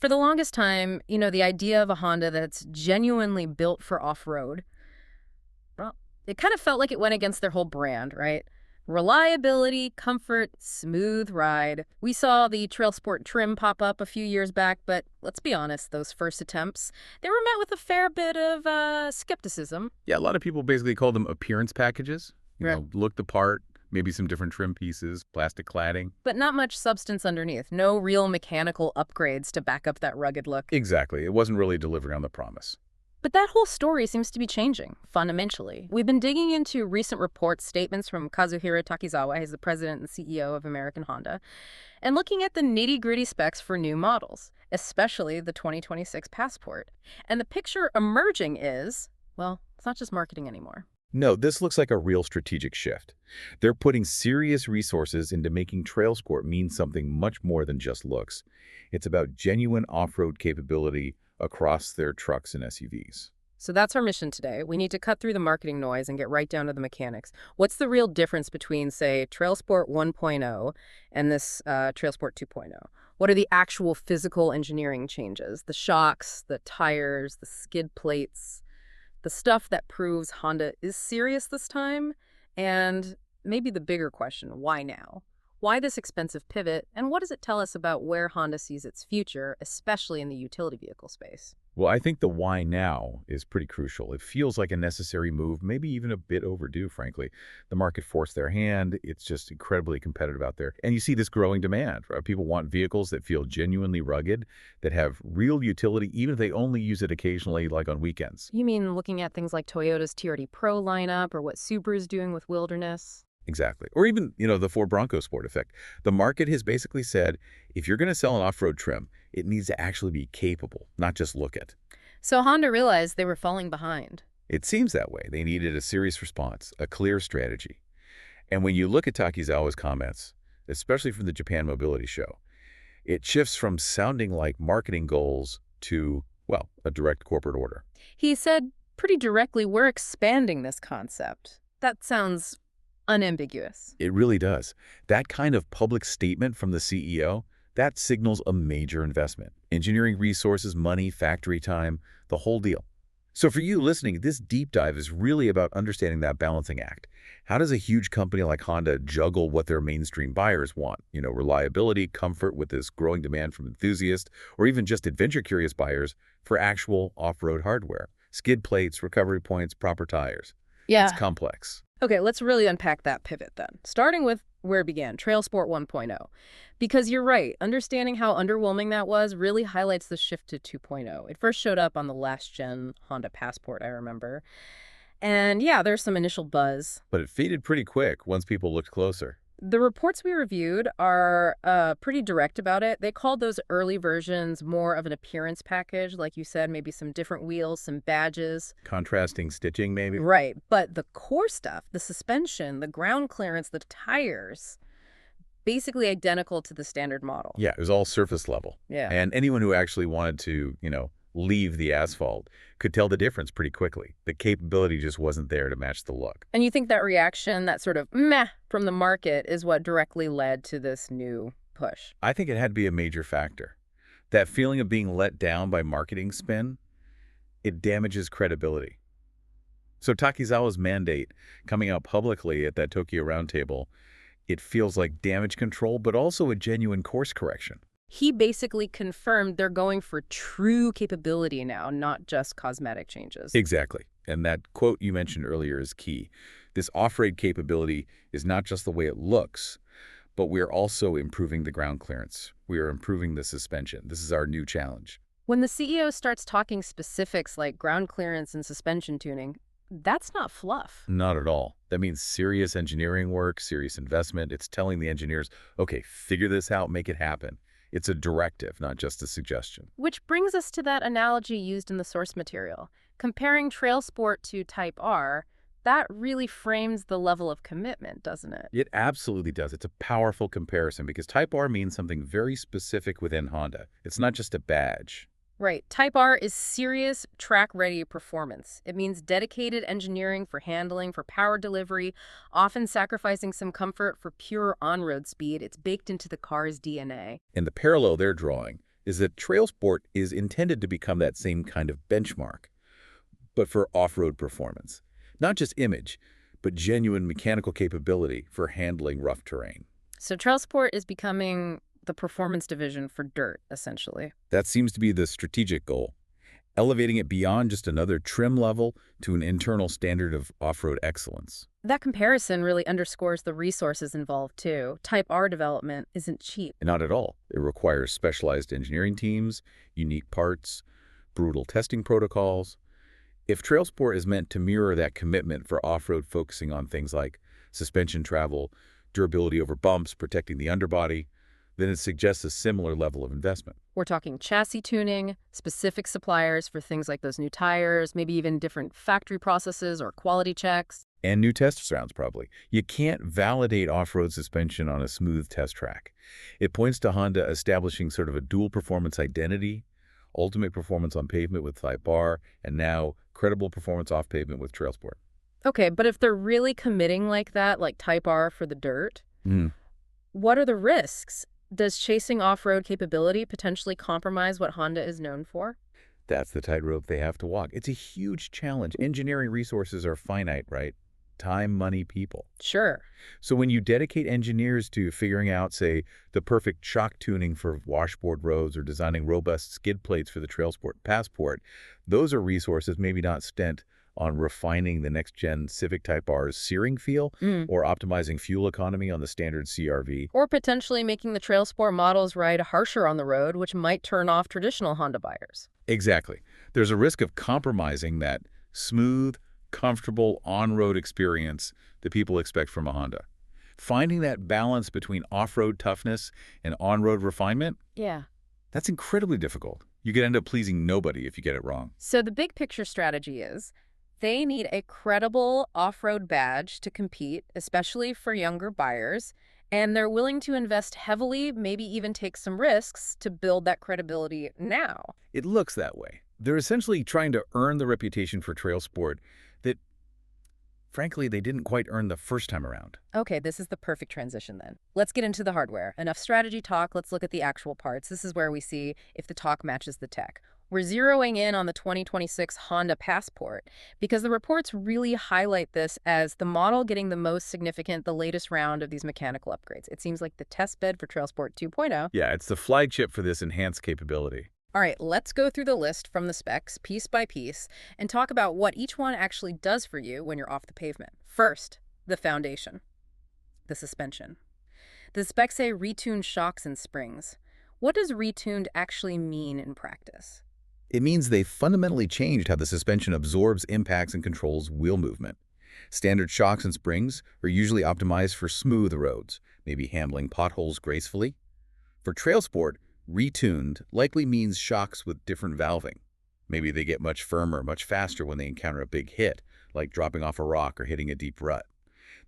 For the longest time, the idea of a Honda that's genuinely built for off-road, well, it kind of felt like it went against their whole brand, right? Reliability, comfort, smooth ride. We saw the TrailSport trim pop up a few years back, but let's be honest, those first attempts, they were met with a fair bit of skepticism. Yeah, a lot of people basically call them appearance packages. Right. Look the part, maybe some different trim pieces, plastic cladding. But not much substance underneath. No real mechanical upgrades to back up that rugged look. Exactly. It wasn't really delivering on the promise. But that whole story seems to be changing, fundamentally. We've been digging into recent reports, statements from Kazuhiro Takizawa, he's the president and CEO of American Honda, and looking at the nitty-gritty specs for new models, especially the 2026 Passport. And the picture emerging is, well, it's not just marketing anymore. No, this looks like a real strategic shift. They're putting serious resources into making TrailSport mean something much more than just looks. It's about genuine off-road capability across their trucks and SUVs. So that's our mission today. We need to cut through the marketing noise and get right down to the mechanics. What's the real difference between, say, TrailSport 1.0 and this TrailSport 2.0? What are the actual physical engineering changes? The shocks, the tires, the skid plates, the stuff that proves Honda is serious this time? And maybe the bigger question, why now? Why this expensive pivot, and what does it tell us about where Honda sees its future, especially in the utility vehicle space? Well, I think the why now is pretty crucial. It feels like a necessary move, maybe even a bit overdue, frankly. The market forced their hand. It's just incredibly competitive out there. And you see this growing demand. Right? People want vehicles that feel genuinely rugged, that have real utility, even if they only use it occasionally, like on weekends. You mean looking at things like Toyota's TRD Pro lineup or what Subaru's doing with Wilderness? Exactly. Or even, the Ford Bronco Sport effect. The market has basically said, if you're going to sell an off-road trim, it needs to actually be capable, not just look it. So Honda realized they were falling behind. It seems that way. They needed a serious response, a clear strategy. And when you look at Takizawa's comments, especially from the Japan Mobility Show, it shifts from sounding like marketing goals to, well, a direct corporate order. He said pretty directly, we're expanding this concept. That sounds unambiguous. It really does. That kind of public statement from the CEO, that signals a major investment. Engineering resources, money, factory time, the whole deal. So for you listening, this deep dive is really about understanding that balancing act. How does a huge company like Honda juggle what their mainstream buyers want? Reliability, comfort with this growing demand from enthusiasts, or even just adventure-curious buyers for actual off-road hardware. Skid plates, recovery points, proper tires. Yeah. It's complex. Okay, let's really unpack that pivot then, starting with where it began, TrailSport 1.0. Because you're right, understanding how underwhelming that was really highlights the shift to 2.0. It first showed up on the last-gen Honda Passport, I remember. And yeah, there's some initial buzz. But it faded pretty quick once people looked closer. The reports we reviewed are pretty direct about it. They called those early versions more of an appearance package, like you said, maybe some different wheels, some badges. Contrasting stitching, maybe? Right, but the core stuff, the suspension, the ground clearance, the tires, basically identical to the standard model. Yeah, it was all surface level. Yeah. And anyone who actually wanted to, leave the asphalt could tell the difference pretty quickly. The capability just wasn't there to match the look. And you think that reaction, that sort of meh from the market, is what directly led to this new push? I think it had to be a major factor. That feeling of being let down by marketing spin, it damages credibility. So Takizawa's mandate coming out publicly at that Tokyo Roundtable, it feels like damage control, but also a genuine course correction. He basically confirmed they're going for true capability now, not just cosmetic changes. Exactly. And that quote you mentioned earlier is key. This off-road capability is not just the way it looks, but we're also improving the ground clearance. We are improving the suspension. This is our new challenge. When the CEO starts talking specifics like ground clearance and suspension tuning, that's not fluff. Not at all. That means serious engineering work, serious investment. It's telling the engineers, okay, figure this out, make it happen. It's a directive, not just a suggestion. Which brings us to that analogy used in the source material. Comparing TrailSport to Type R, that really frames the level of commitment, doesn't it? It absolutely does. It's a powerful comparison because Type R means something very specific within Honda. It's not just a badge. Right. Type R is serious, track-ready performance. It means dedicated engineering for handling, for power delivery, often sacrificing some comfort for pure on-road speed. It's baked into the car's DNA. And the parallel they're drawing is that TrailSport is intended to become that same kind of benchmark, but for off-road performance. Not just image, but genuine mechanical capability for handling rough terrain. So TrailSport is becoming the performance division for dirt, essentially. That seems to be the strategic goal, elevating it beyond just another trim level to an internal standard of off-road excellence. That comparison really underscores the resources involved, too. Type R development isn't cheap. And not at all. It requires specialized engineering teams, unique parts, brutal testing protocols. If TrailSport is meant to mirror that commitment for off-road, focusing on things like suspension travel, durability over bumps, protecting the underbody, then it suggests a similar level of investment. We're talking chassis tuning, specific suppliers for things like those new tires, maybe even different factory processes or quality checks. And new test rounds, probably. You can't validate off-road suspension on a smooth test track. It points to Honda establishing sort of a dual performance identity, ultimate performance on pavement with Type R, and now credible performance off pavement with TrailSport. Okay, but if they're really committing like that, like Type R for the dirt, what are the risks? Does chasing off-road capability potentially compromise what Honda is known for? That's the tightrope they have to walk. It's a huge challenge. Engineering resources are finite, right? Time, money, people. Sure. So when you dedicate engineers to figuring out, say, the perfect shock tuning for washboard roads or designing robust skid plates for the TrailSport Passport, those are resources maybe not spent on refining the next-gen Civic Type R's searing feel or optimizing fuel economy on the standard CR-V. Or potentially making the TrailSport models ride harsher on the road, which might turn off traditional Honda buyers. Exactly. There's a risk of compromising that smooth, comfortable on-road experience that people expect from a Honda. Finding that balance between off-road toughness and on-road refinement, Yeah. that's incredibly difficult. You could end up pleasing nobody if you get it wrong. So the big picture strategy is they need a credible off-road badge to compete, especially for younger buyers, and they're willing to invest heavily, maybe even take some risks to build that credibility now. It looks that way. They're essentially trying to earn the reputation for TrailSport that, frankly, they didn't quite earn the first time around. Okay, this is the perfect transition then. Let's get into the hardware. Enough strategy talk, let's look at the actual parts. This is where we see if the talk matches the tech. We're zeroing in on the 2026 Honda Passport because the reports really highlight this as the model getting the most significant, the latest round of these mechanical upgrades. It seems like the test bed for TrailSport 2.0. Yeah, it's the flagship for this enhanced capability. All right, let's go through the list from the specs piece by piece and talk about what each one actually does for you when you're off the pavement. First, the foundation, the suspension. The specs say retuned shocks and springs. What does retuned actually mean in practice? It means they fundamentally changed how the suspension absorbs impacts and controls wheel movement. Standard shocks and springs are usually optimized for smooth roads, maybe handling potholes gracefully. For TrailSport, retuned likely means shocks with different valving. Maybe they get much firmer, much faster when they encounter a big hit, like dropping off a rock or hitting a deep rut.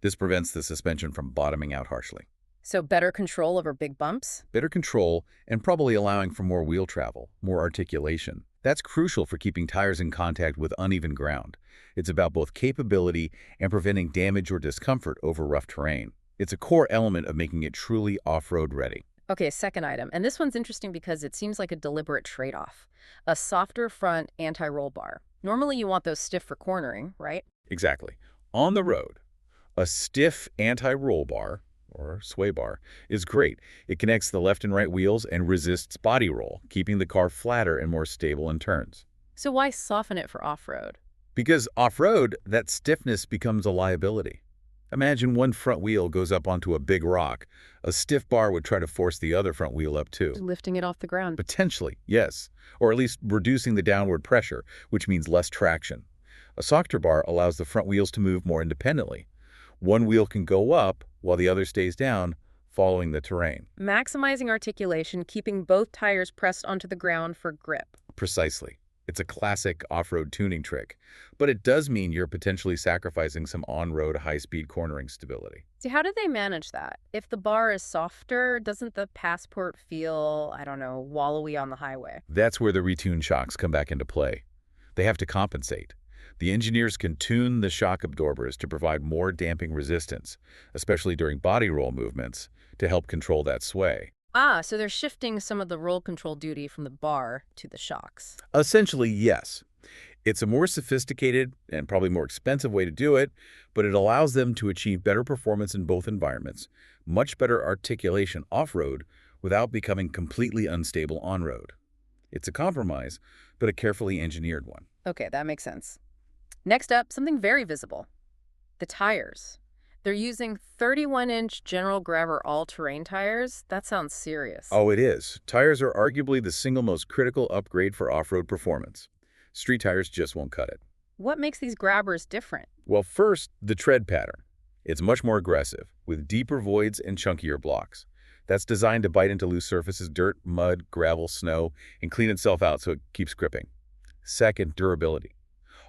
This prevents the suspension from bottoming out harshly. So better control over big bumps? Better control and probably allowing for more wheel travel, more articulation. That's crucial for keeping tires in contact with uneven ground. It's about both capability and preventing damage or discomfort over rough terrain. It's a core element of making it truly off-road ready. Okay, second item. And this one's interesting because it seems like a deliberate trade-off. A softer front anti-roll bar. Normally you want those stiff for cornering, right? Exactly. On the road, a stiff anti-roll bar, or sway bar, is great. It connects the left and right wheels and resists body roll, keeping the car flatter and more stable in turns. So why soften it for off-road? Because off-road, that stiffness becomes a liability. Imagine one front wheel goes up onto a big rock. A stiff bar would try to force the other front wheel up too. Lifting it off the ground. Potentially, yes. Or at least reducing the downward pressure, which means less traction. A softer bar allows the front wheels to move more independently. One wheel can go up while the other stays down, following the terrain. Maximizing articulation, keeping both tires pressed onto the ground for grip. Precisely. It's a classic off-road tuning trick, but it does mean you're potentially sacrificing some on-road high-speed cornering stability. See, how do they manage that? If the bar is softer, doesn't the Passport feel, I don't know, wallowy on the highway? That's where the retuned shocks come back into play. They have to compensate. The engineers can tune the shock absorbers to provide more damping resistance, especially during body roll movements, to help control that sway. Ah, so they're shifting some of the roll control duty from the bar to the shocks. Essentially, yes. It's a more sophisticated and probably more expensive way to do it, but it allows them to achieve better performance in both environments, much better articulation off-road without becoming completely unstable on-road. It's a compromise, but a carefully engineered one. Okay, that makes sense. Next up, something very visible. The tires. They're using 31-inch General Grabber all-terrain tires. That sounds serious. Oh, it is. Tires are arguably the single most critical upgrade for off-road performance. Street tires just won't cut it. What makes these grabbers different? Well, first, the tread pattern. It's much more aggressive, with deeper voids and chunkier blocks. That's designed to bite into loose surfaces, dirt, mud, gravel, snow, and clean itself out so it keeps gripping. Second, durability.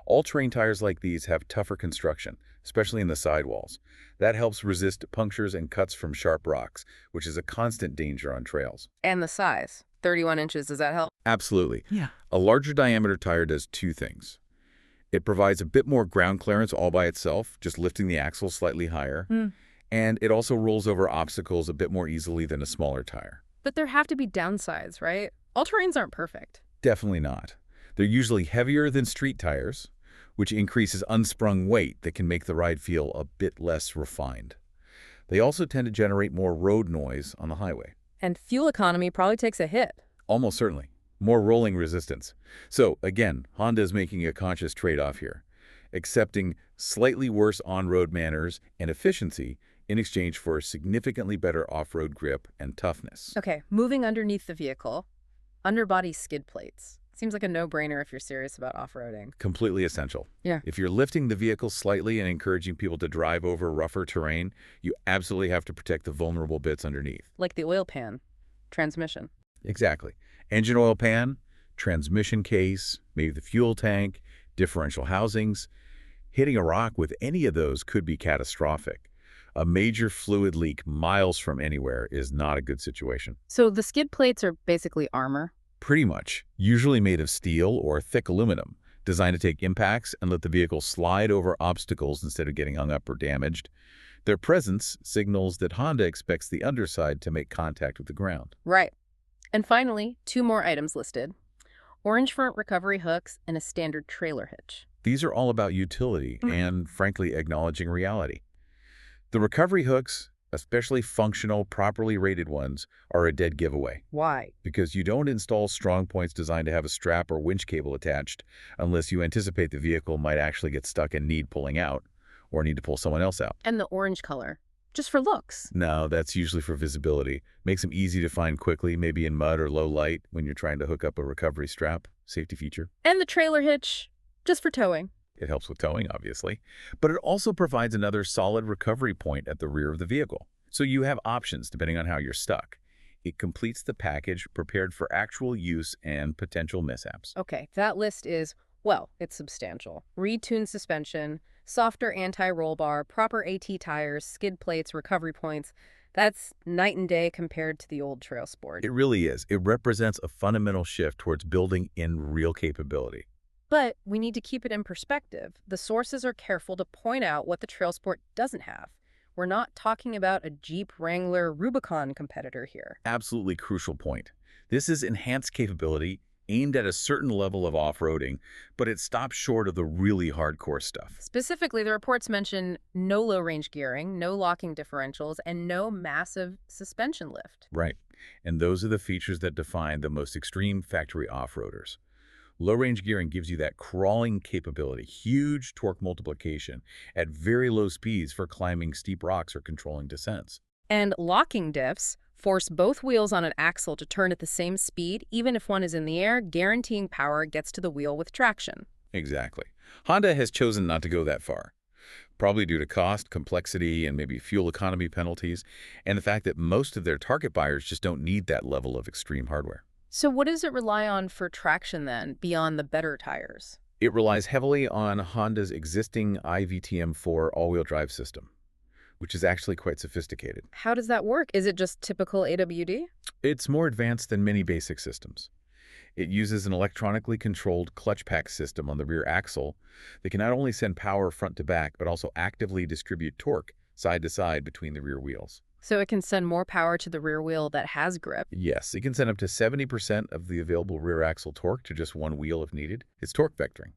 All-terrain tires like these have tougher construction, especially in the sidewalls. That helps resist punctures and cuts from sharp rocks, which is a constant danger on trails. And the size. 31 inches, does that help? Absolutely. Yeah. A larger diameter tire does two things. It provides a bit more ground clearance all by itself, just lifting the axle slightly higher. And it also rolls over obstacles a bit more easily than a smaller tire. But there have to be downsides, right? All-terrains aren't perfect. Definitely not. They're usually heavier than street tires, which increases unsprung weight that can make the ride feel a bit less refined. They also tend to generate more road noise on the highway. And fuel economy probably takes a hit. Almost certainly. More rolling resistance. So, again, Honda is making a conscious trade-off here, accepting slightly worse on-road manners and efficiency in exchange for significantly better off-road grip and toughness. Okay, moving underneath the vehicle. Underbody skid plates. Seems like a no-brainer if you're serious about off-roading. Completely essential. Yeah. If you're lifting the vehicle slightly and encouraging people to drive over rougher terrain, you absolutely have to protect the vulnerable bits underneath. Like the oil pan. Transmission. Exactly. Engine oil pan, transmission case, maybe the fuel tank, differential housings. Hitting a rock with any of those could be catastrophic. A major fluid leak miles from anywhere is not a good situation. So the skid plates are basically armor? Pretty much, usually made of steel or thick aluminum, designed to take impacts and let the vehicle slide over obstacles instead of getting hung up or damaged. Their presence signals that Honda expects the underside to make contact with the ground. Right. And finally, 2 more items listed. Orange front recovery hooks and a standard trailer hitch. These are all about utility and, frankly, acknowledging reality. The recovery hooks, especially functional, properly rated ones, are a dead giveaway. Why? Because you don't install strong points designed to have a strap or winch cable attached unless you anticipate the vehicle might actually get stuck and need pulling out or need to pull someone else out. And the orange color. Just for looks. No, that's usually for visibility. Makes them easy to find quickly, maybe in mud or low light when you're trying to hook up a recovery strap. Safety feature. And the trailer hitch. Just for towing. It helps with towing, obviously. But it also provides another solid recovery point at the rear of the vehicle. So you have options depending on how you're stuck. It completes the package prepared for actual use and potential mishaps. Okay, that list is, well, it's substantial. Retuned suspension, softer anti-roll bar, proper AT tires, skid plates, recovery points. That's night and day compared to the old TrailSport. It really is. It represents a fundamental shift towards building in real capability. But we need to keep it in perspective. The sources are careful to point out what the TrailSport doesn't have. We're not talking about a Jeep Wrangler Rubicon competitor here. Absolutely crucial point. This is enhanced capability aimed at a certain level of off-roading, but it stops short of the really hardcore stuff. Specifically, the reports mention no low-range gearing, no locking differentials, and no massive suspension lift. Right. And those are the features that define the most extreme factory off-roaders. Low-range gearing gives you that crawling capability, huge torque multiplication at very low speeds for climbing steep rocks or controlling descents. And locking diffs force both wheels on an axle to turn at the same speed, even if one is in the air, guaranteeing power gets to the wheel with traction. Exactly. Honda has chosen not to go that far, probably due to cost, complexity, and maybe fuel economy penalties, and the fact that most of their target buyers just don't need that level of extreme hardware. So what does it rely on for traction then, beyond the better tires? It relies heavily on Honda's existing iVTM4 all-wheel drive system, which is actually quite sophisticated. How does that work? Is it just typical AWD? It's more advanced than many basic systems. It uses an electronically controlled clutch pack system on the rear axle that can not only send power front to back, but also actively distribute torque side to side between the rear wheels. So it can send more power to the rear wheel that has grip. Yes, it can send up to 70% of the available rear axle torque to just one wheel if needed. It's torque vectoring.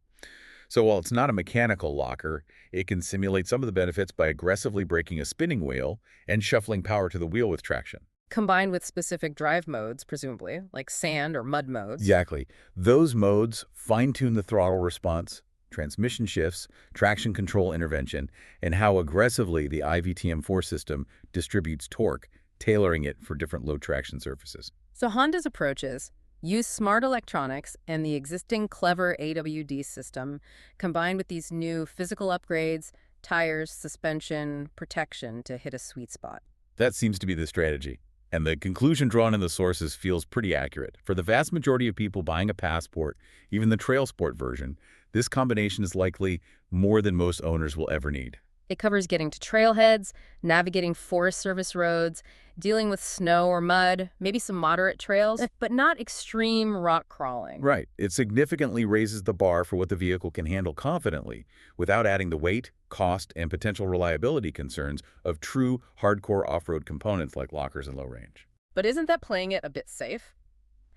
So while it's not a mechanical locker, it can simulate some of the benefits by aggressively braking a spinning wheel and shuffling power to the wheel with traction. Combined with specific drive modes, presumably, like sand or mud modes. Exactly. Those modes fine-tune the throttle response, transmission shifts, traction control intervention, and how aggressively the IVTM4 system distributes torque, tailoring it for different low traction surfaces. So Honda's approaches use smart electronics and the existing clever AWD system, combined with these new physical upgrades, tires, suspension, protection to hit a sweet spot. That seems to be the strategy. And the conclusion drawn in the sources feels pretty accurate. For the vast majority of people buying a Passport, even the TrailSport version, this combination is likely more than most owners will ever need. It covers getting to trailheads, navigating Forest Service roads, dealing with snow or mud, maybe some moderate trails, but not extreme rock crawling. Right. It significantly raises the bar for what the vehicle can handle confidently without adding the weight, cost, and potential reliability concerns of true hardcore off-road components like lockers and low range. But isn't that playing it a bit safe?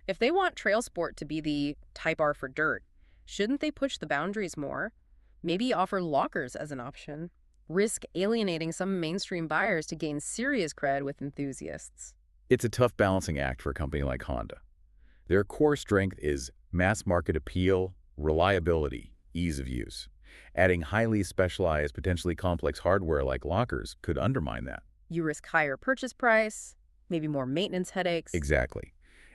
If they want TrailSport to be the Type R for dirt, shouldn't they push the boundaries more? Maybe offer lockers as an option. Risk alienating some mainstream buyers to gain serious cred with enthusiasts. It's a tough balancing act for a company like Honda. Their core strength is mass market appeal, reliability, ease of use. Adding highly specialized, potentially complex hardware like lockers could undermine that. You risk higher purchase price, maybe more maintenance headaches. Exactly.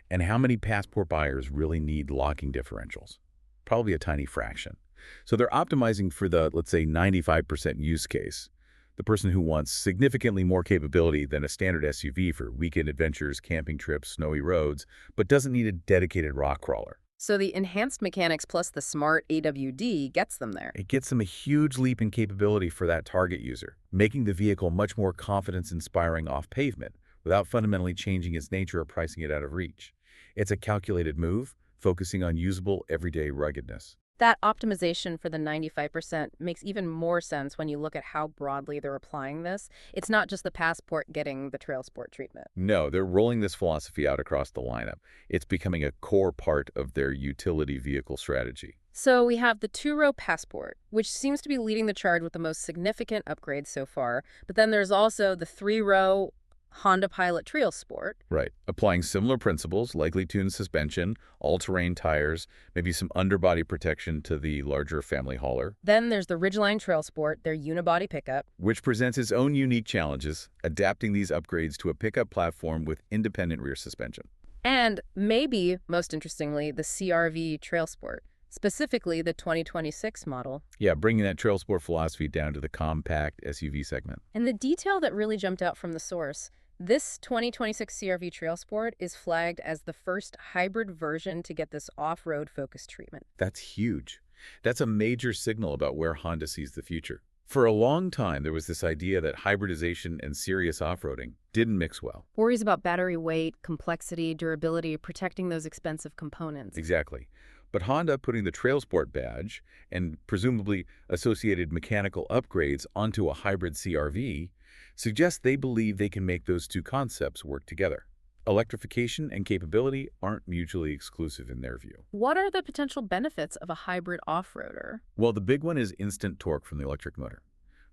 And how many Passport buyers really need locking differentials? Probably a tiny fraction. So they're optimizing for the, let's say, 95% use case, the person who wants significantly more capability than a standard SUV for weekend adventures, camping trips, snowy roads, but doesn't need a dedicated rock crawler. So the enhanced mechanics plus the smart AWD gets them there. It gets them a huge leap in capability for that target user, making the vehicle much more confidence-inspiring off pavement without fundamentally changing its nature or pricing it out of reach. It's a calculated move, focusing on usable, everyday ruggedness. That optimization for the 95% makes even more sense when you look at how broadly they're applying this. It's not just the Passport getting the TrailSport treatment. No, they're rolling this philosophy out across the lineup. It's becoming a core part of their utility vehicle strategy. So we have the two-row Passport, which seems to be leading the charge with the most significant upgrades so far. But then there's also the three-row Honda Pilot TrailSport. Right. Applying similar principles, likely tuned suspension, all-terrain tires, maybe some underbody protection to the larger family hauler. Then there's the Ridgeline TrailSport, their unibody pickup. Which presents its own unique challenges, adapting these upgrades to a pickup platform with independent rear suspension. And maybe, most interestingly, the CRV TrailSport, specifically the 2026 model. Yeah, bringing that TrailSport philosophy down to the compact SUV segment. And the detail that really jumped out from the source, this 2026 CRV TrailSport is flagged as the first hybrid version to get this off-road focused treatment. That's huge. That's a major signal about where Honda sees the future. For a long time, there was this idea that hybridization and serious off-roading didn't mix well. Worries about battery weight, complexity, durability, protecting those expensive components. Exactly. But Honda putting the TrailSport badge and presumably associated mechanical upgrades onto a hybrid CRV suggests they believe they can make those two concepts work together. Electrification and capability aren't mutually exclusive in their view. What are the potential benefits of a hybrid off-roader? Well, the big one is instant torque from the electric motor.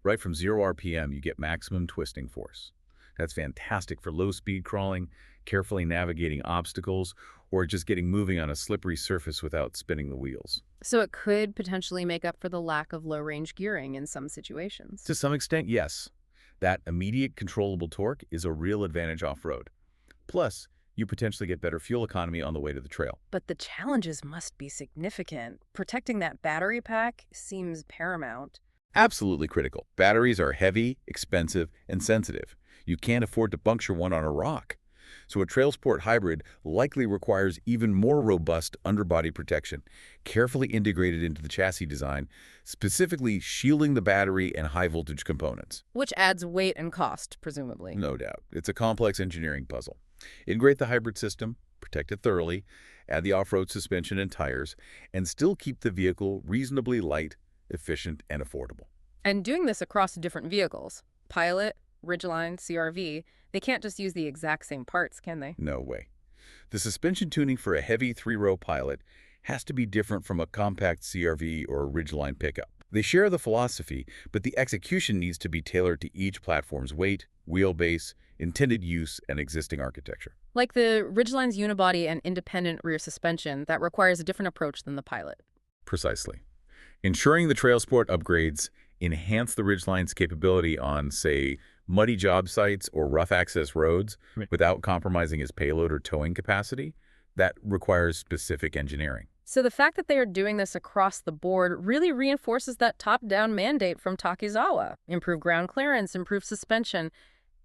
Right from 0 RPM, you get maximum twisting force. That's fantastic for low-speed crawling, carefully navigating obstacles, or just getting moving on a slippery surface without spinning the wheels. So it could potentially make up for the lack of low-range gearing in some situations. To some extent, yes. That immediate controllable torque is a real advantage off-road. Plus, you potentially get better fuel economy on the way to the trail. But the challenges must be significant. Protecting that battery pack seems paramount. Absolutely critical. Batteries are heavy, expensive, and sensitive. You can't afford to puncture one on a rock. So a TrailSport hybrid likely requires even more robust underbody protection, carefully integrated into the chassis design, specifically shielding the battery and high-voltage components. Which adds weight and cost, presumably. No doubt. It's a complex engineering puzzle. Integrate the hybrid system, protect it thoroughly, add the off-road suspension and tires, and still keep the vehicle reasonably light, efficient, and affordable. And doing this across different vehicles. Pilot, Ridgeline, CRV, they can't just use the exact same parts, can they? No way. The suspension tuning for a heavy three-row Pilot has to be different from a compact CRV or Ridgeline pickup. They share the philosophy, but the execution needs to be tailored to each platform's weight, wheelbase, intended use, and existing architecture. Like the Ridgeline's unibody and independent rear suspension, that requires a different approach than the Pilot. Precisely. Ensuring the TrailSport upgrades enhance the Ridgeline's capability on, say, muddy job sites or rough access roads without compromising its payload or towing capacity, that requires specific engineering. So the fact that they are doing this across the board really reinforces that top-down mandate from Takizawa. Improve ground clearance, improve suspension.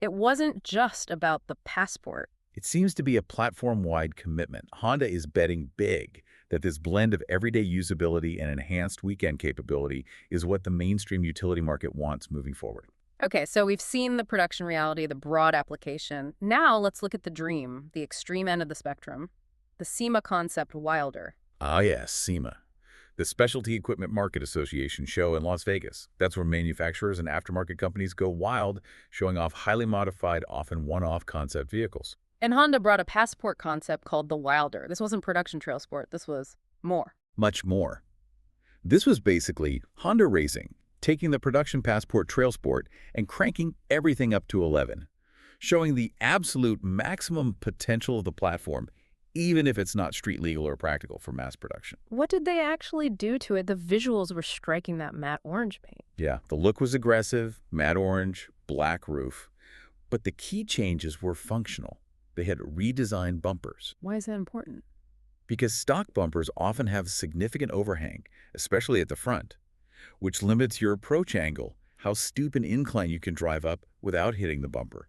It wasn't just about the Passport. It seems to be a platform-wide commitment. Honda is betting big that this blend of everyday usability and enhanced weekend capability is what the mainstream utility market wants moving forward. Okay, so we've seen the production reality, the broad application. Now let's look at the dream, the extreme end of the spectrum, the SEMA Concept Wilder. Ah yes, SEMA, the Specialty Equipment Market Association show in Las Vegas. That's where manufacturers and aftermarket companies go wild, showing off highly modified, often one-off concept vehicles. And Honda brought a Passport concept called the Wilder. This wasn't production TrailSport, this was more. Much more. This was basically Honda Racing, taking the production Passport TrailSport and cranking everything up to 11, showing the absolute maximum potential of the platform, even if it's not street legal or practical for mass production. What did they actually do to it? The visuals were striking that matte orange paint. Yeah, the look was aggressive, matte orange, black roof, but the key changes were functional. They had redesigned bumpers. Why is that important? Because stock bumpers often have significant overhang, especially at the front, which limits your approach angle, how steep an incline you can drive up without hitting the bumper.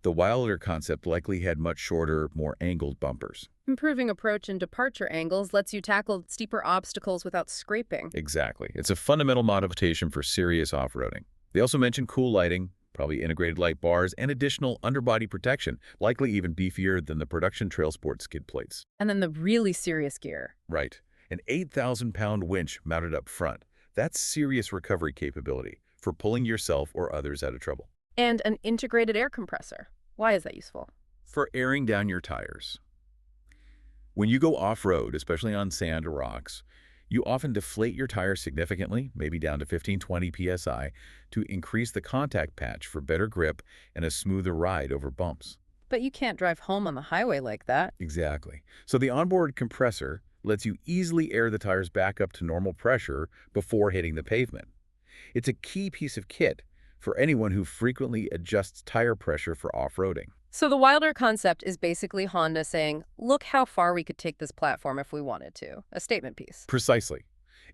The Wilder concept likely had much shorter, more angled bumpers. Improving approach and departure angles lets you tackle steeper obstacles without scraping. Exactly. It's a fundamental modification for serious off-roading. They also mentioned cool lighting, probably integrated light bars, and additional underbody protection, likely even beefier than the production TrailSport skid plates. And then the really serious gear. Right. An 8,000-pound winch mounted up front. That's serious recovery capability for pulling yourself or others out of trouble. And an integrated air compressor. Why is that useful? For airing down your tires. When you go off-road, especially on sand or rocks, you often deflate your tires significantly, maybe down to 15-20 psi, to increase the contact patch for better grip and a smoother ride over bumps. But you can't drive home on the highway like that. Exactly. So the onboard compressor lets you easily air the tires back up to normal pressure before hitting the pavement. It's a key piece of kit for anyone who frequently adjusts tire pressure for off-roading. So the Wilder concept is basically Honda saying, look how far we could take this platform if we wanted to. A statement piece. Precisely.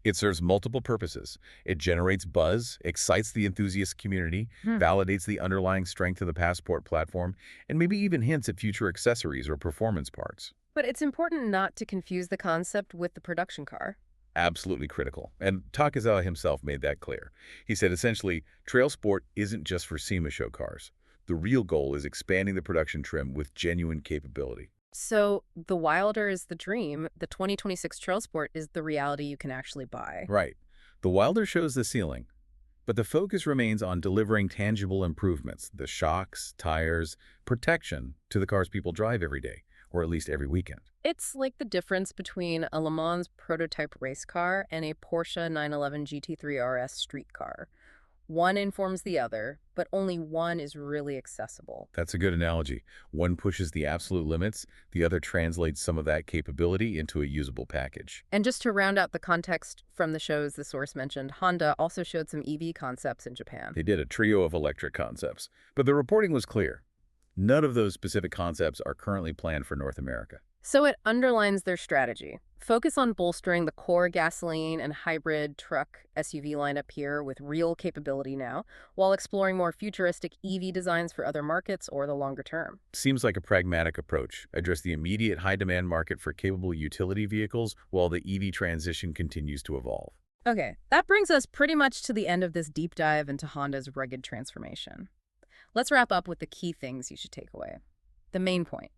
It serves multiple purposes. It generates buzz, excites the enthusiast community, validates the underlying strength of the Passport platform, and maybe even hints at future accessories or performance parts. But it's important not to confuse the concept with the production car. Absolutely critical. And Takizawa himself made that clear. He said essentially, TrailSport isn't just for SEMA show cars. The real goal is expanding the production trim with genuine capability. So the Wilder is the dream. The 2026 TrailSport is the reality you can actually buy. Right. The Wilder shows the ceiling, but the focus remains on delivering tangible improvements, the shocks, tires, protection to the cars people drive every day, or at least every weekend. It's like the difference between a Le Mans prototype race car and a Porsche 911 GT3 RS street car. One informs the other, but only one is really accessible. That's a good analogy. One pushes the absolute limits, the other translates some of that capability into a usable package. And just to round out the context from the shows the source mentioned, Honda also showed some EV concepts in Japan. They did a trio of electric concepts, but the reporting was clear. None of those specific concepts are currently planned for North America. So it underlines their strategy. Focus on bolstering the core gasoline and hybrid truck SUV lineup here with real capability now, while exploring more futuristic EV designs for other markets or the longer term. Seems like a pragmatic approach. Address the immediate high-demand market for capable utility vehicles while the EV transition continues to evolve. Okay, that brings us pretty much to the end of this deep dive into Honda's rugged transformation. Let's wrap up with the key things you should take away. The main point.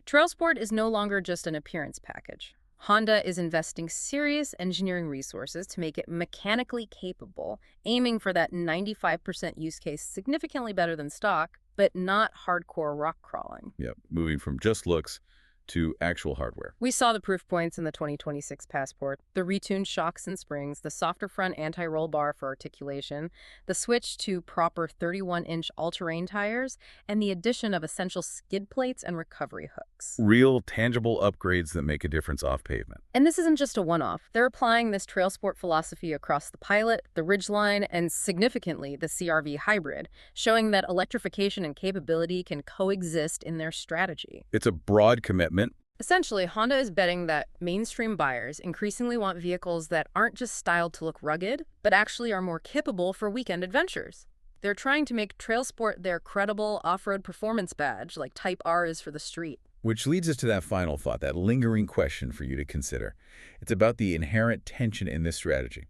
TrailSport is no longer just an appearance package. Honda is investing serious engineering resources to make it mechanically capable, aiming for that 95% use case significantly better than stock, but not hardcore rock crawling. Yep, moving from just looks to actual hardware. We saw the proof points in the 2026 Passport, the retuned shocks and springs, the softer front anti-roll bar for articulation, the switch to proper 31-inch all-terrain tires, and the addition of essential skid plates and recovery hooks. Real, tangible upgrades that make a difference off pavement. And this isn't just a one-off. They're applying this TrailSport philosophy across the Pilot, the Ridgeline, and significantly the CR-V Hybrid, showing that electrification and capability can coexist in their strategy. It's a broad commitment. Essentially, Honda is betting that mainstream buyers increasingly want vehicles that aren't just styled to look rugged, but actually are more capable for weekend adventures. They're trying to make TrailSport their credible off-road performance badge, like Type R is for the street. Which leads us to that final thought, that lingering question for you to consider. It's about the inherent tension in this strategy.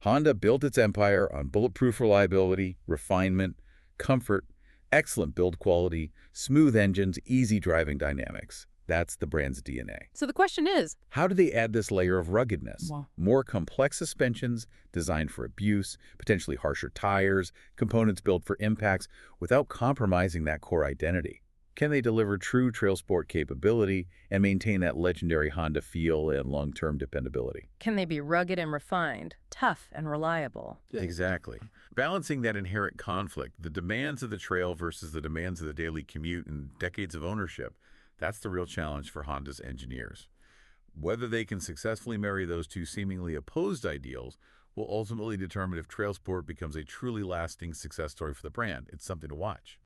Honda built its empire on bulletproof reliability, refinement, comfort, excellent build quality, smooth engines, easy driving dynamics. That's the brand's DNA. So the question is, How do they add this layer of ruggedness? Wow. More complex suspensions designed for abuse, potentially harsher tires, components built for impacts, without compromising that core identity. Can they deliver true TrailSport capability and maintain that legendary Honda feel and long-term dependability? can they be rugged and refined, tough and reliable? Exactly. Balancing that inherent conflict, the demands of the trail versus the demands of the daily commute and decades of ownership, that's the real challenge for Honda's engineers. Whether they can successfully marry those two seemingly opposed ideals will ultimately determine if TrailSport becomes a truly lasting success story for the brand. It's something to watch.